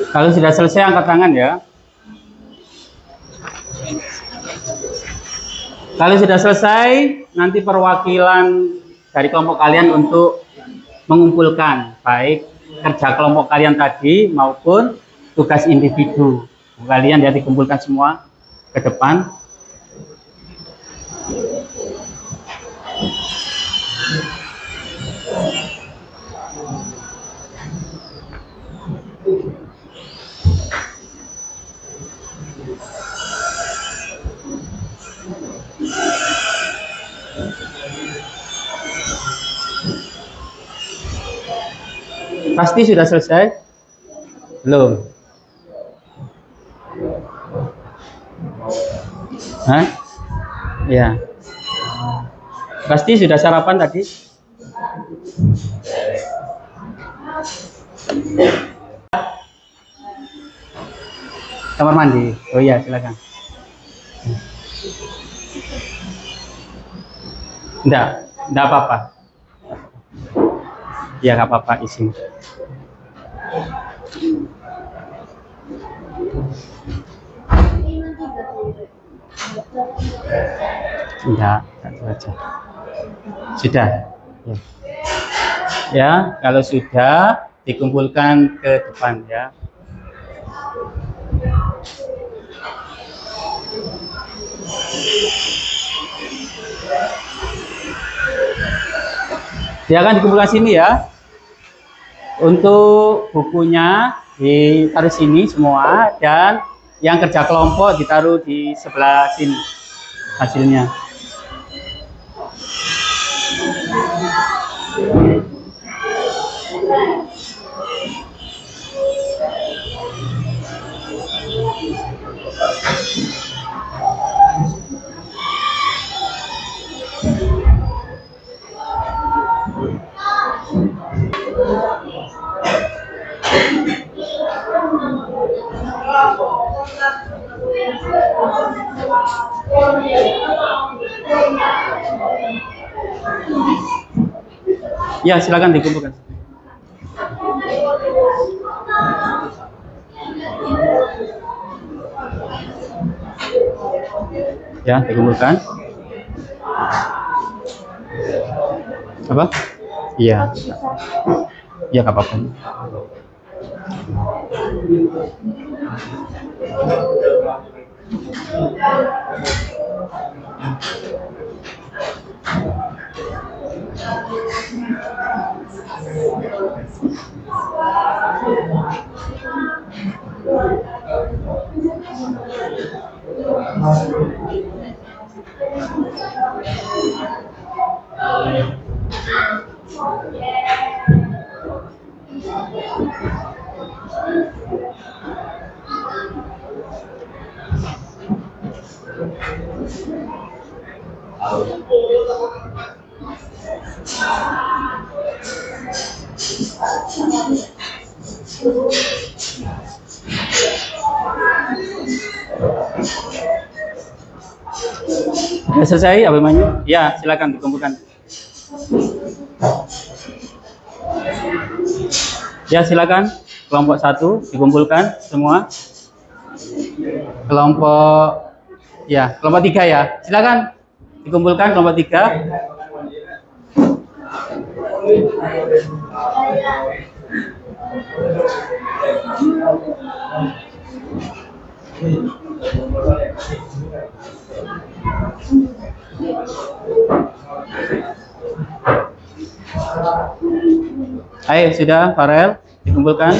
Kalau sudah selesai angkat tangan ya. Kalau sudah selesai, nanti perwakilan dari kelompok kalian untuk mengumpulkan baik kerja kelompok kalian tadi maupun tugas individu kalian ya, dikumpulkan semua ke depan. Pasti sudah selesai? Belum? Hah? Ya. Pasti sudah sarapan tadi? Kamar mandi? Oh iya, silakan. Enggak apa-apa. Ya, nggak apa-apa, isi. Enggak saja. Sudah. Ya. Ya, kalau sudah dikumpulkan ke depan ya. Ya kan dikumpulkan sini ya. Untuk bukunya ditaruh sini semua, dan yang kerja kelompok ditaruh di sebelah sini hasilnya. Ya, silakan dikumpulkan. Ya, dikumpulkan. Apa? Iya. Iya, nggak apa-apa. Sudah selesai abemanya? Ya, silakan dikumpulkan. Ya, silakan. Kelompok 1 dikumpulkan semua. Kelompok 3 ya. Silakan dikumpulkan kelompok 3. Ayo sudah Farel dikumpulkan.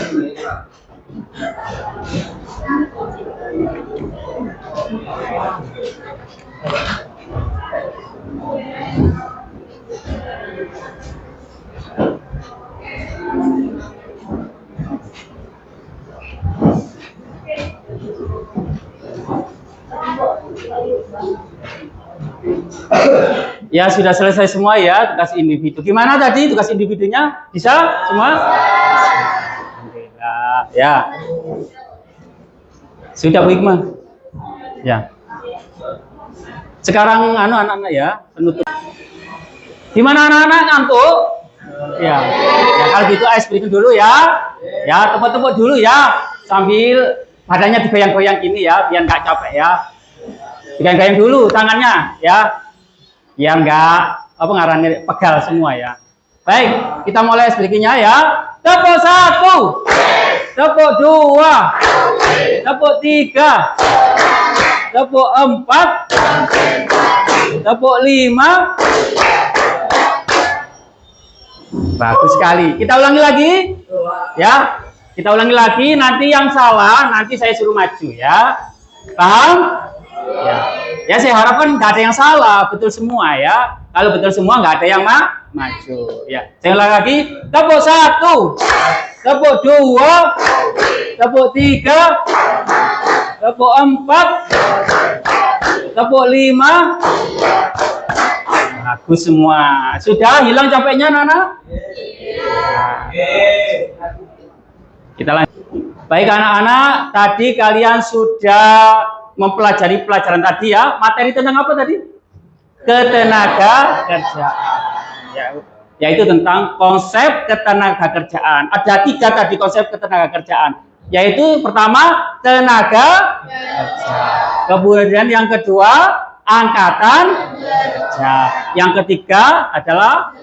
Ya sudah selesai semua ya tugas individu. Gimana tadi tugas individunya? Bisa semua? Alhamdulillah. Ya. Sudah Bu Hikmah? Ya. Sekarang anak-anak ya penutup. Gimana anak-anak ngantuk? Ya. Ya kalau gitu Ais berikan dulu ya. Ya tepuk-tepuk dulu ya sambil badannya digoyang-goyang gini ya biar nggak capek ya. Digoyang-goyang dulu tangannya ya. Ya enggak apa ngarannya pegal semua ya. Baik, kita mulai berikutnya ya. Tepuk 1, tepuk 2, tepuk 3, tepuk 4, tepuk 5. Bagus sekali. Kita ulangi lagi. Ya. Kita ulangi lagi, nanti yang salah nanti saya suruh maju ya. Paham? Ya. Ya saya harapkan nggak ada yang salah, betul semua ya. Kalau betul semua nggak ada yang maju. Ya. Saya ulang lagi. Tepuk 1, tepuk 2, tepuk 3, tepuk 4, tepuk 5. Bagus semua. Sudah hilang capeknya Nana? Kita lanjut. Baik anak-anak, tadi kalian sudah mempelajari pelajaran tadi ya. Materi tentang apa tadi? Ketenaga kerjaan. Ya, yaitu tentang konsep ketenaga kerjaan. Ada 3 tadi konsep ketenaga kerjaan. Yaitu pertama tenaga kerja. Kemudian yang kedua angkatan kerja. Yang ketiga adalah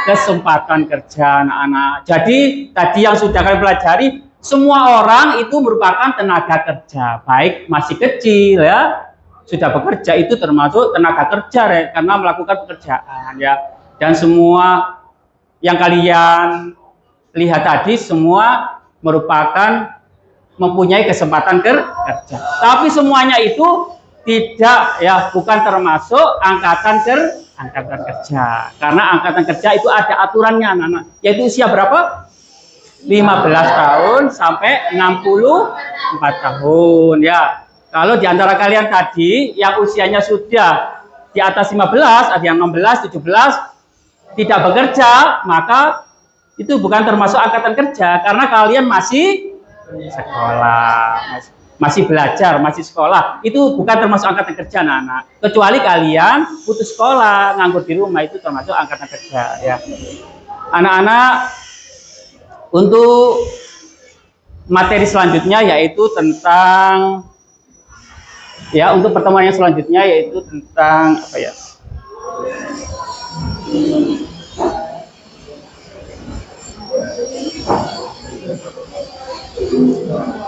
kesempatan kerja anak-anak. Jadi tadi yang sudah kalian pelajari, semua orang itu merupakan tenaga kerja, baik masih kecil ya, sudah bekerja itu termasuk tenaga kerja ya, karena melakukan pekerjaan ya. Dan semua yang kalian lihat tadi semua merupakan mempunyai kesempatan kerja. Tapi semuanya itu tidak ya, bukan termasuk angkatan kerja. Karena angkatan kerja itu ada aturannya anak-anak, yaitu usia berapa? 15 tahun sampai 64 tahun ya. Kalau di antara kalian tadi yang usianya sudah di atas 15, ada yang 16, 17 tidak bekerja, maka itu bukan termasuk angkatan kerja karena kalian masih sekolah, masih belajar, masih sekolah. Itu bukan termasuk angkatan kerja anak-anak. Kecuali kalian putus sekolah, nganggur di rumah, itu termasuk angkatan kerja ya. Anak-anak, untuk materi selanjutnya yaitu tentang ya, untuk pertemuan yang selanjutnya yaitu tentang apa ya?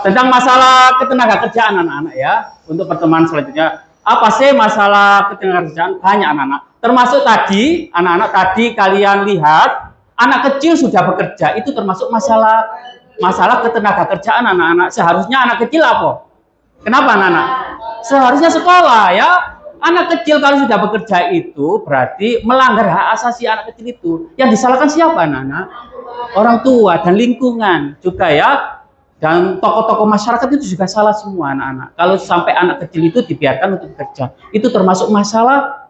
Tentang masalah ketenaga kerjaan anak-anak ya. Untuk pertemuan selanjutnya, apa sih masalah ketenaga kerjaan? Banyak anak-anak. Termasuk tadi, anak-anak tadi kalian lihat anak kecil sudah bekerja, itu termasuk masalah ketenaga kerjaan anak-anak. Seharusnya anak kecil apa? Kenapa anak-anak? Seharusnya sekolah ya. Anak kecil kalau sudah bekerja itu berarti melanggar hak asasi anak kecil itu. Yang disalahkan siapa anak-anak? Orang tua dan lingkungan juga ya. Dan tokoh-tokoh masyarakat itu juga salah semua anak-anak. Kalau sampai anak kecil itu dibiarkan untuk bekerja, itu termasuk masalah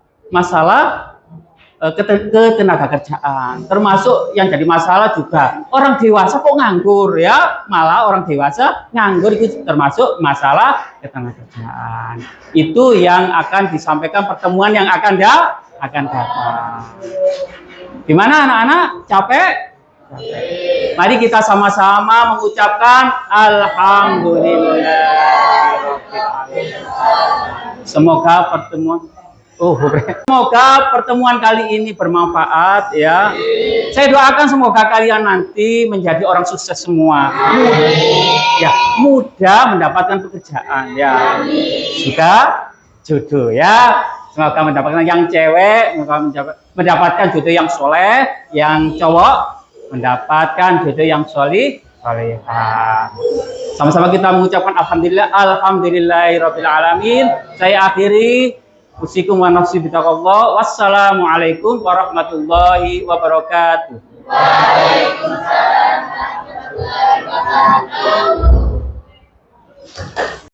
ketenaga kerjaan. Termasuk yang jadi masalah juga orang dewasa kok nganggur ya, malah orang dewasa nganggur, itu termasuk masalah ketenaga kerjaan. Itu yang akan disampaikan pertemuan yang akan datang. Gimana anak-anak? Capek? Mari kita sama-sama mengucapkan alhamdulillah. Semoga pertemuan kali ini bermanfaat ya. Saya doakan semoga kalian nanti menjadi orang sukses semua. Ya, mudah mendapatkan pekerjaan ya. Juga jodoh ya. Semoga mendapatkan yang cewek, semoga mendapatkan jodoh yang soleh, yang cowok mendapatkan jodoh yang solihah. Sama-sama kita mengucapkan alhamdulillahirabbil alamin. Saya akhiri usikum wa nafsi bitaqallah. Wassalamualaikum warahmatullahi wabarakatuh. Waalaikumsalam.